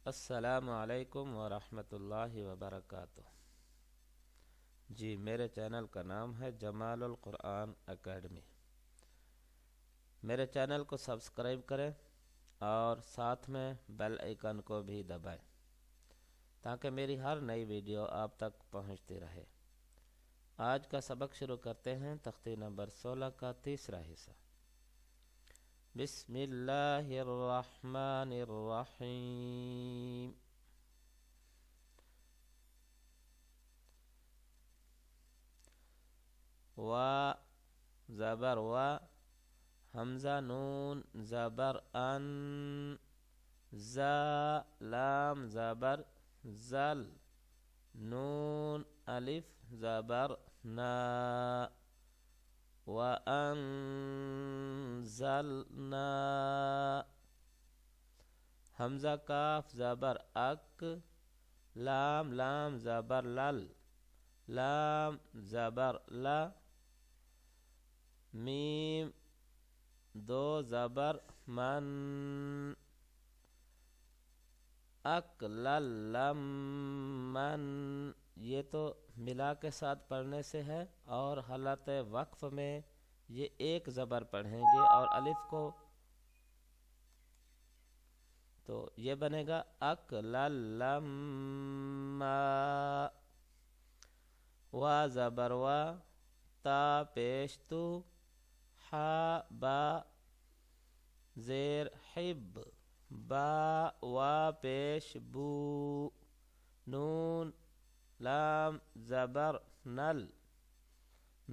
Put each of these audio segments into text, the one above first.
السلام علیکم ورحمۃ اللہ وبرکاتہ۔ جی، میرے چینل کا نام ہے جمال القرآن اکیڈمی۔ میرے چینل کو سبسکرائب کریں اور ساتھ میں بیل آئیکن کو بھی دبائیں تاکہ میری ہر نئی ویڈیو آپ تک پہنچتی رہے۔ آج کا سبق شروع کرتے ہیں تختی نمبر 16 کا تیسرا حصہ۔ بسم اللہ الرحمن الرحیم۔ و زبر و، حمزہ نون زبر ان، زا لام زبر زل، نون الف زبر نا، وَأَنزَلْنَا، حمزہ کاف زبر اک، لام لام زبر لل، لام زبر لا، میم دو زبر من، اک لل لم من۔ یہ تو ملا کے ساتھ پڑھنے سے ہے، اور حالت وقف میں یہ ایک زبر پڑھیں گے اور الف کو، تو یہ بنے گا اک لل لم ما۔ وا زبر وا، تا پیش تو، حا با زیر حب، با وا پیش بو، نون لام زبر نل،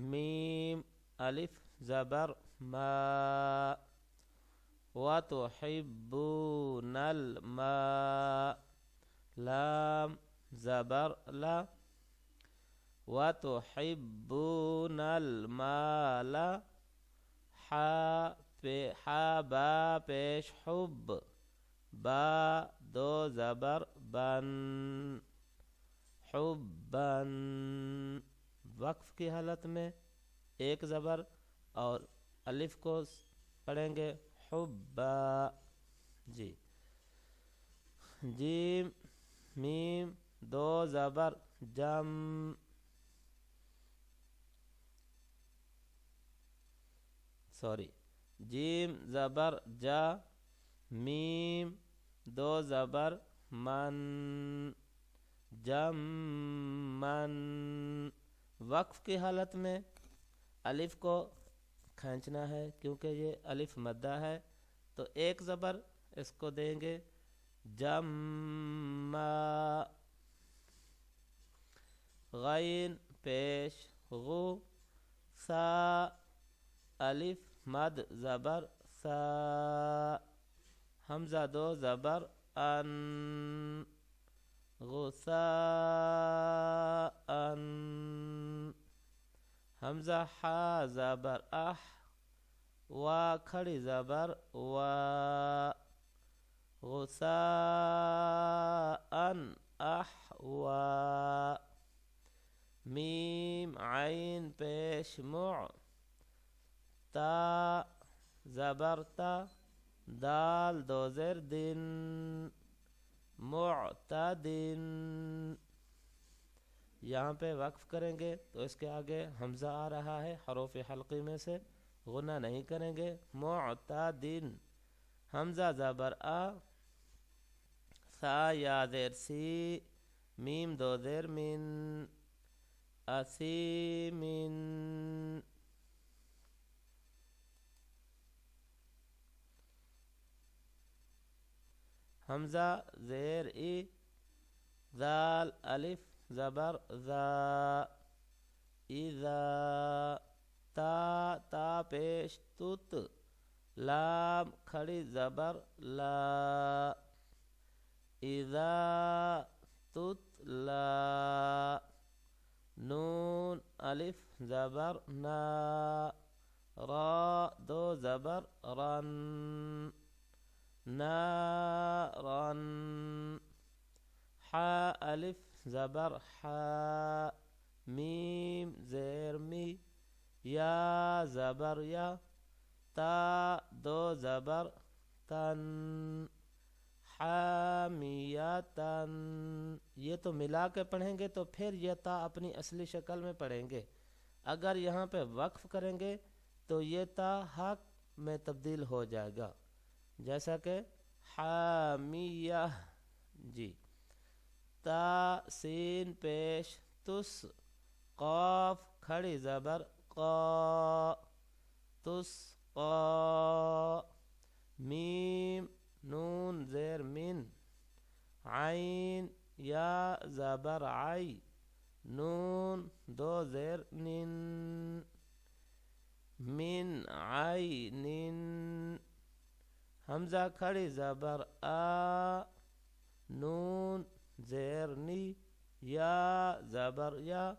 میم الف زبر ما، وَتُحِبُّونَ الْمَاءَ، لام زبر لا، وَتُحِبُّونَ الْمَالَ، حا با پیش حب، با دو زبر بن، حبن۔ وقف کی حالت میں ایک زبر اور الف کو پڑھیں گے حبا۔ جی، جیم میم دو زبر جم، جیم زبر جا، میم دو زبر من، جم من۔ وقف کی حالت میں الف کو کھینچنا ہے کیونکہ یہ الف مدہ ہے، تو ایک زبر اس کو دیں گے جم، غین پیش غو، سا الف مد زبر سا، حمزہ دو زبر ان، غساء ان، حمزہ حا زبر اح، وا کھڑی زبر وا، غساء ان احوا، میم عین پیش مع، تا زبر تا، دال دو زیر دن، معتدن۔ یہاں پہ وقف کریں گے تو اس کے آگے حمزہ آ رہا ہے، حروف حلقی میں سے غنہ نہیں کریں گے، معتدن، حمزہ زبر آ، سا یا زیر سی، میم دو زیر من، اسیمن۔ حمزہ زیر ای، ذال الف زبر ذا، اذا، تا پیش تت، لام کھڑی زبر لا، اذا تتلا، نون الف زبر نا، را دو زبر رن، نارن، حا الف زبر حا، میم زیر می، یا زبر یا، تا دو زبر تن، حامیم، حامیتن، یہ تو ملا کے پڑھیں گے تو پھر یہ تا اپنی اصلی شکل میں پڑھیں گے. اگر یہاں پہ وقف کریں گے تو یہ تا حق میں تبدیل ہو جائے گا، جیسا کہ حامیہ. جی تا سین پیش تس، قاف کھڑی زبر قا، تس قا. میم نون زیر من، عین یا زبر عی، نون دو زیر نن، من عین. حمزہ کھڑی زبر آ، نون زیر نی، یا زبر یا،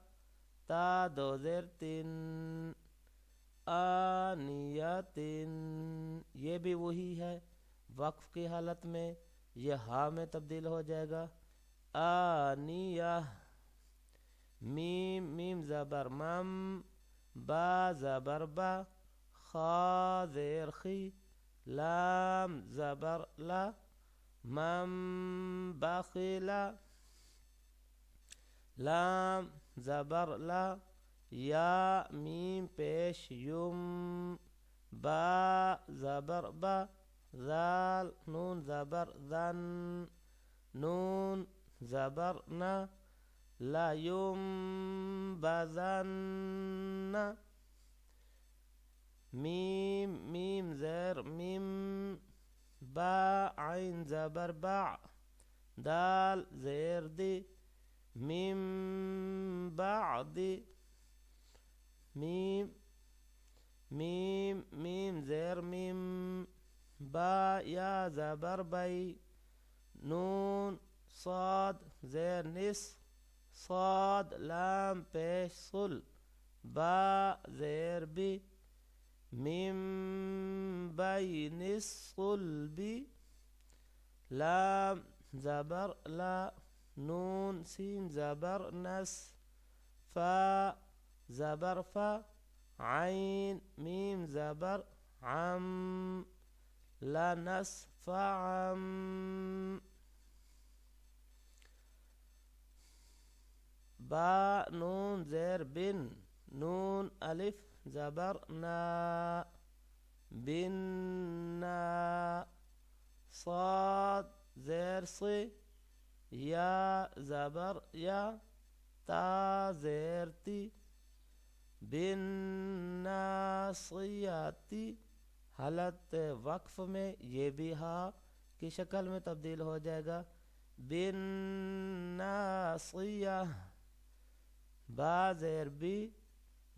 تا دو زیر تین، آنیتن. یہ بھی وہی ہے، وقف کی حالت میں یہ ہا میں تبدیل ہو جائے گا، آنیہ. میم میم زبر مم، با زبر با، خا زیر خی، لام زبر لا، مم بخیلا، لام زبر لا. یا میم پیش یم، با زبر با، ذال نون زبر ذن، نون زبر نا، لا یم بزن. میم میم زیر میم، با عین زبر با، دال زیر دی، میم بعد. میم میم میم زیر میم، با یا زبر بی، نون صاد زیر نس، صاد لام پیش صل، با زیر بی، میم بین الصلب، لام زبر لا، نون سین زبر نس، فا زبر فا، عین میم زبر عم، لنس فعم. با نون زیر بن، نون الف زبر نا، بنا. صاد زیر صی، یا زبر یا، تا زیر تی، بالناصیاتی. حالت وقف میں یہ بھی ہا کی شکل میں تبدیل ہو جائے گا، بالناصیہ. با زیر بی،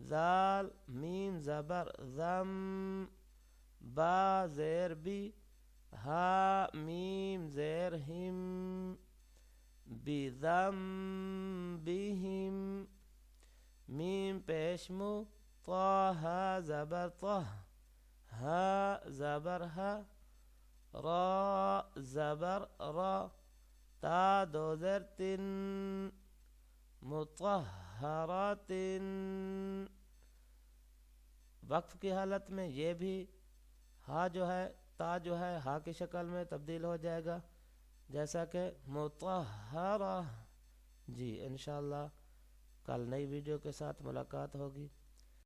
ذال میم زبر ذم، با زیر بی، ہا میم زیر ہم، بذنبہم. میم پیش مو، طه زبر طه، ها زبر ها، را زبر را، تا دو زیر تن، مطہرات. وقف کی حالت میں یہ بھی ہا جو ہے تا جو ہے ہا کی شکل میں تبدیل ہو جائے گا، جیسا کہ مطہرہ. جی انشاءاللہ کل نئی ویڈیو کے ساتھ ملاقات ہوگی.